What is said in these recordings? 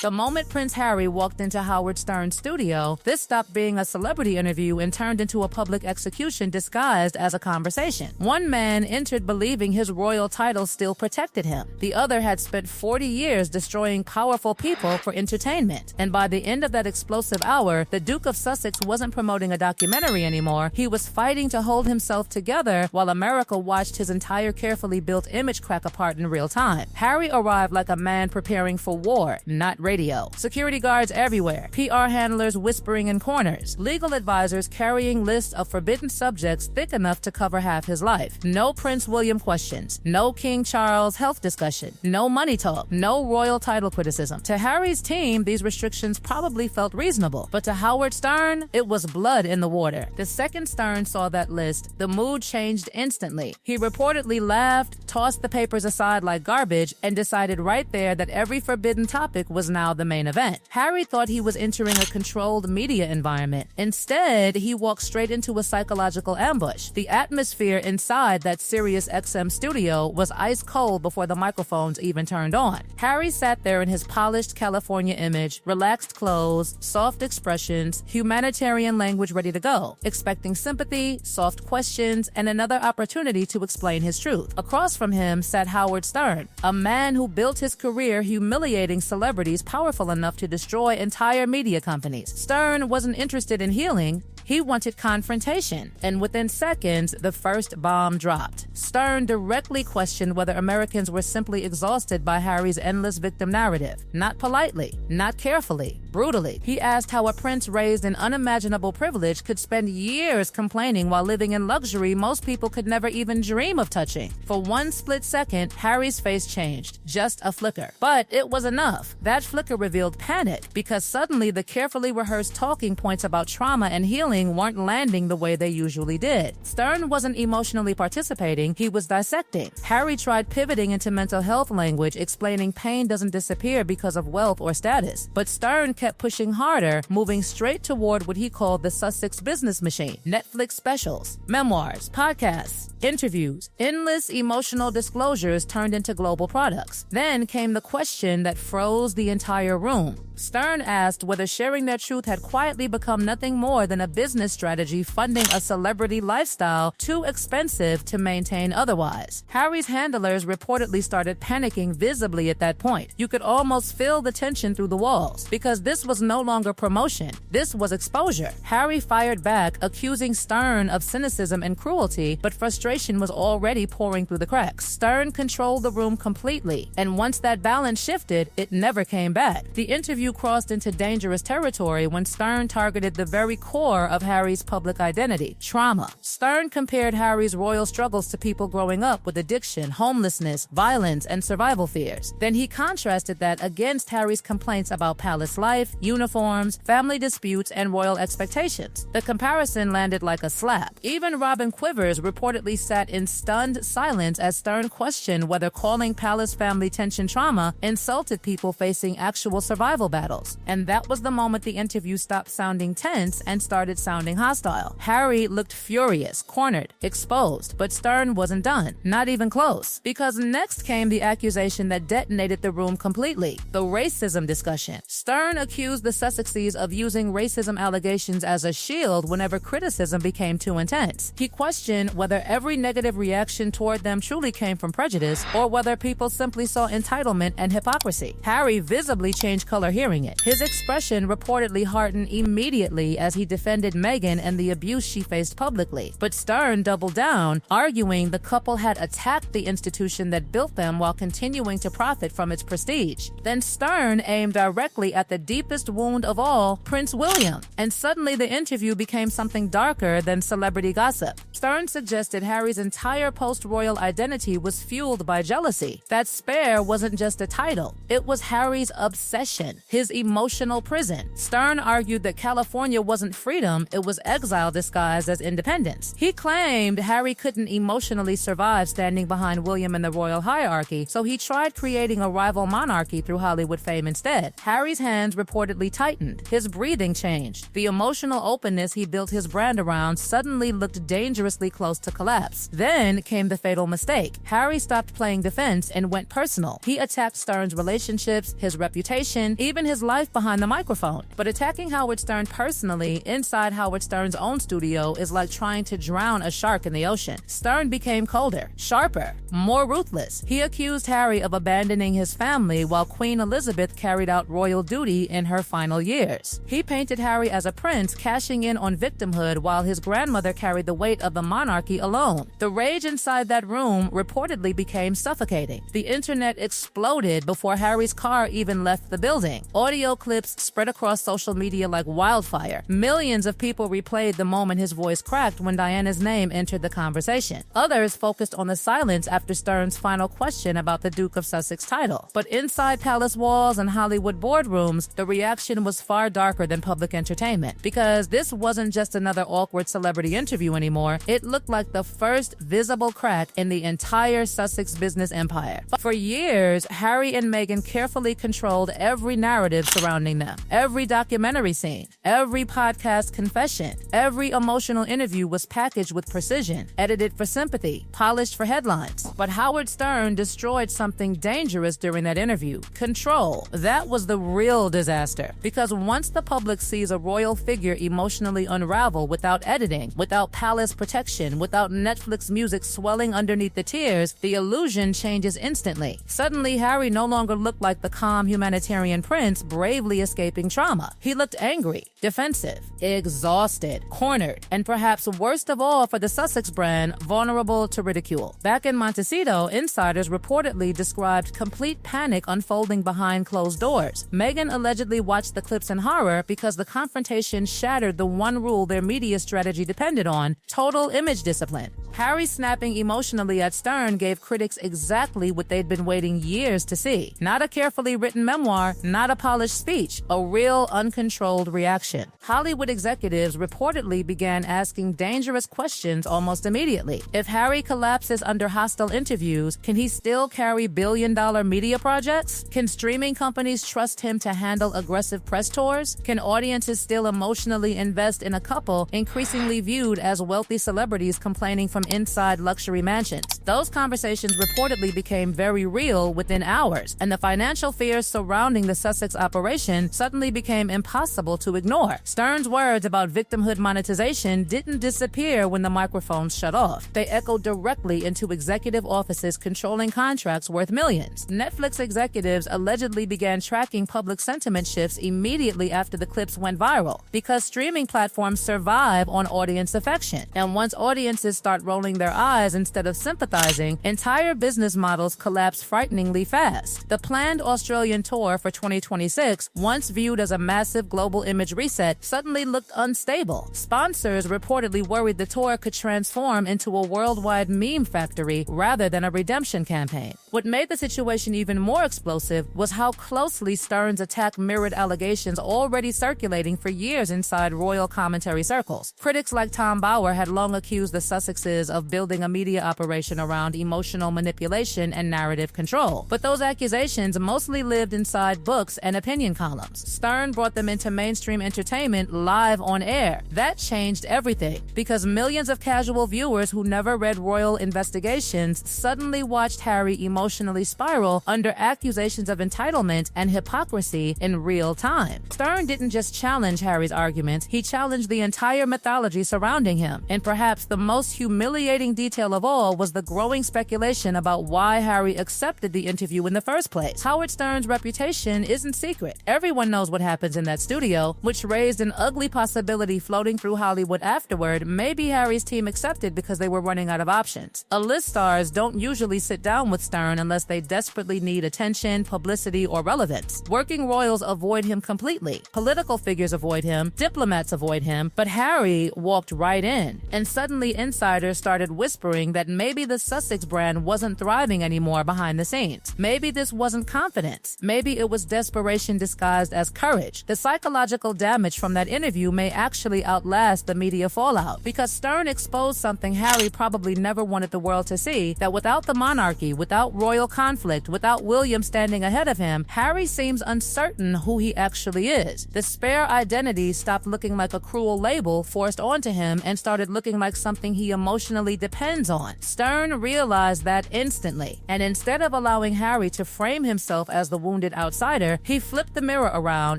The moment Prince Harry walked into Howard Stern's studio, this stopped being a celebrity interview and turned into a public execution disguised as a conversation. One man entered believing his royal title still protected him. The other had spent 40 years destroying powerful people for entertainment. And by the end of that explosive hour, the Duke of Sussex wasn't promoting a documentary anymore. He was fighting to hold himself together while America watched his entire carefully built image crack apart in real time. Harry arrived like a man preparing for war, not radio. Security guards everywhere, PR handlers whispering in corners, legal advisors carrying lists of forbidden subjects thick enough to cover half his life. No Prince William questions, no King Charles health discussion, no money talk, no royal title criticism. To Harry's team, these restrictions probably felt reasonable, but to Howard Stern, it was blood in the water. The second Stern saw that list, the mood changed instantly. He reportedly laughed, tossed the papers aside like garbage, and decided right there that every forbidden topic was now the main event. Harry thought he was entering a controlled media environment. Instead, he walked straight into a psychological ambush. The atmosphere inside that Sirius XM studio was ice cold before the microphones even turned on. Harry sat there in his polished California image, relaxed clothes, soft expressions, humanitarian language ready to go, expecting sympathy, soft questions, and another opportunity to explain his truth. Across from him sat Howard Stern, a man who built his career humiliating celebrities powerful enough to destroy entire media companies. Stern wasn't interested in healing. He wanted confrontation, and within seconds, the first bomb dropped. Stern directly questioned whether Americans were simply exhausted by Harry's endless victim narrative. Not politely, not carefully, brutally. He asked how a prince raised in unimaginable privilege could spend years complaining while living in luxury most people could never even dream of touching. For one split second, Harry's face changed. Just a flicker. But it was enough. That flicker revealed panic, because suddenly the carefully rehearsed talking points about trauma and healing weren't landing the way they usually did. Stern wasn't emotionally participating, he was dissecting. Harry tried pivoting into mental health language, explaining pain doesn't disappear because of wealth or status. But Stern kept pushing harder, moving straight toward what he called the Sussex business machine. Netflix specials, memoirs, podcasts, interviews, endless emotional disclosures turned into global products. Then came the question that froze the entire room. Stern asked whether sharing their truth had quietly become nothing more than a business strategy funding a celebrity lifestyle too expensive to maintain otherwise. Harry's handlers reportedly started panicking visibly at that point. You could almost feel the tension through the walls, because this was no longer promotion. This was exposure. Harry fired back, accusing Stern of cynicism and cruelty, but frustration was already pouring through the cracks. Stern controlled the room completely, and once that balance shifted, it never came back. The interview crossed into dangerous territory when Stern targeted the very core of Harry's public identity, trauma. Stern compared Harry's royal struggles to people growing up with addiction, homelessness, violence, and survival fears. Then he contrasted that against Harry's complaints about palace life, uniforms, family disputes, and royal expectations. The comparison landed like a slap. Even Robin Quivers reportedly sat in stunned silence as Stern questioned whether calling palace family tension trauma insulted people facing actual survival battles. And that was the moment the interview stopped sounding tense and started sounding hostile. Harry looked furious, cornered, exposed, but Stern wasn't done. Not even close. Because next came the accusation that detonated the room completely, the racism discussion. Stern accused the Sussexes of using racism allegations as a shield whenever criticism became too intense. He questioned whether every negative reaction toward them truly came from prejudice, or whether people simply saw entitlement and hypocrisy. Harry visibly changed color hearing it. His expression reportedly hardened immediately as he defended Meghan and the abuse she faced publicly. But Stern doubled down, arguing the couple had attacked the institution that built them while continuing to profit from its prestige. Then Stern aimed directly at the deepest wound of all, Prince William. And suddenly the interview became something darker than celebrity gossip. Stern suggested Harry's entire post-royal identity was fueled by jealousy. That spare wasn't just a title. It was Harry's obsession, his emotional prison. Stern argued that California wasn't freedom, it was exile disguised as independence. He claimed Harry couldn't emotionally survive standing behind William in the royal hierarchy, so he tried creating a rival monarchy through Hollywood fame instead. Harry's hands reportedly tightened. His breathing changed. The emotional openness he built his brand around suddenly looked dangerously close to collapse. Then came the fatal mistake. Harry stopped playing defense and went personal. He attacked Stern's relationships, his reputation, even even his life behind the microphone. But attacking Howard Stern personally inside Howard Stern's own studio is like trying to drown a shark in the ocean. Stern became colder, sharper, more ruthless. He accused Harry of abandoning his family while Queen Elizabeth carried out royal duty in her final years. He painted Harry as a prince cashing in on victimhood while his grandmother carried the weight of the monarchy alone. The rage inside that room reportedly became suffocating. The internet exploded before Harry's car even left the building. Audio clips spread across social media like wildfire. Millions of people replayed the moment his voice cracked when Diana's name entered the conversation. Others focused on the silence after Stern's final question about the Duke of Sussex title. But inside palace walls and Hollywood boardrooms, the reaction was far darker than public entertainment, because this wasn't just another awkward celebrity interview anymore. It looked like the first visible crack in the entire Sussex business empire. But for years, Harry and Meghan carefully controlled every narrative surrounding them. Every documentary scene, every podcast confession, every emotional interview was packaged with precision, edited for sympathy, polished for headlines. But Howard Stern destroyed something dangerous during that interview: control. That was the real disaster, because once the public sees a royal figure emotionally unravel without editing, without palace protection, without Netflix music swelling underneath the tears, the illusion changes instantly. Suddenly, Harry no longer looked like the calm humanitarian prince bravely escaping trauma. He looked angry, defensive, exhausted, cornered, and perhaps worst of all for the Sussex brand, vulnerable to ridicule. Back in Montecito, insiders reportedly described complete panic unfolding behind closed doors. Meghan allegedly watched the clips in horror because the confrontation shattered the one rule their media strategy depended on: total image discipline. Harry snapping emotionally at Stern gave critics exactly what they'd been waiting years to see. Not a carefully written memoir, not a polished speech, a real uncontrolled reaction. Hollywood executives reportedly began asking dangerous questions almost immediately. If Harry collapses under hostile interviews, can he still carry billion-dollar media projects? Can streaming companies trust him to handle aggressive press tours? Can audiences still emotionally invest in a couple increasingly viewed as wealthy celebrities complaining from inside luxury mansions? Those conversations reportedly became very real within hours, and the financial fears surrounding the Sussex operation suddenly became impossible to ignore. Stern's words about victimhood monetization didn't disappear when the microphones shut off. They echoed directly into executive offices controlling contracts worth millions. Netflix executives allegedly began tracking public sentiment shifts immediately after the clips went viral, because streaming platforms survive on audience affection. And once audiences start rolling their eyes instead of sympathizing, entire business models collapse frighteningly fast. The planned Australian tour for 2026, once viewed as a massive global image reset, suddenly looked unstable. Sponsors reportedly worried the tour could transform into a worldwide meme factory rather than a redemption campaign. What made the situation even more explosive was how closely Stern's attack mirrored allegations already circulating for years inside royal commentary circles. Critics like Tom Bauer had long accused the Sussexes of building a media operation around emotional manipulation and narrative control. But those accusations mostly lived inside books and opinion columns. Stern brought them into mainstream entertainment live on air. That changed everything, because millions of casual viewers who never read royal investigations suddenly watched Harry emotionally spiral under accusations of entitlement and hypocrisy in real time. Stern didn't just challenge Harry's arguments, he challenged the entire mythology surrounding him. And perhaps the most humiliating detail of all was the growing speculation about why Harry accepted the interview in the first place. Howard Stern's reputation isn't secret. Everyone knows what happens in that studio, which raised an ugly possibility floating through Hollywood afterward. Maybe Harry's team accepted because they were running out of options. A-list stars don't usually sit down with Stern unless they desperately need attention, publicity, or relevance. Working royals avoid him completely. Political figures avoid him. Diplomats avoid him. But Harry walked right in. And suddenly insiders started whispering that maybe the Sussex brand wasn't thriving anymore behind the scenes. Maybe this wasn't confidence. Maybe it was desperation disguised as courage. The psychological damage from that interview may actually outlast the media fallout, because Stern exposed something Harry probably never wanted the world to see, that without the monarchy, without royal conflict, without William standing ahead of him, Harry seems uncertain who he actually is. The spare identity stopped looking like a cruel label forced onto him and started looking like something he emotionally depends on. Stern realized that instantly, and instead of allowing Harry to frame himself as the wounded outsider, He flipped the mirror around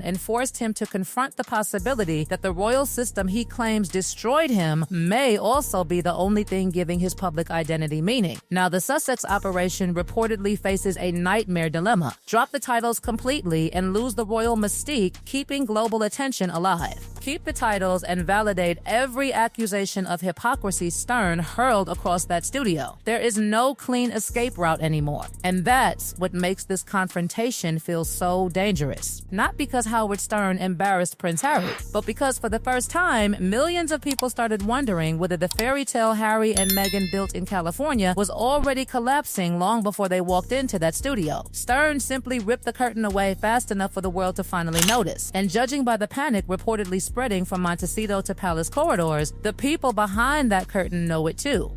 and forced him to confront the possibility that the royal system he claims destroyed him may also be the only thing giving his public identity meaning. Now, the Sussex operation reportedly faces a nightmare dilemma: drop the titles completely and lose the royal mystique, keeping global attention alive. Keep the titles and validate every accusation of hypocrisy Stern hurled across that studio. There is no clean escape route anymore. And that's what makes this confrontation feel so dangerous. Not because Howard Stern embarrassed Prince Harry, but because for the first time, millions of people started wondering whether the fairy tale Harry and Meghan built in California was already collapsing long before they walked into that studio. Stern simply ripped the curtain away fast enough for the world to finally notice. And judging by the panic reportedly spreading from Montecito to Palace corridors, the people behind that curtain know it too.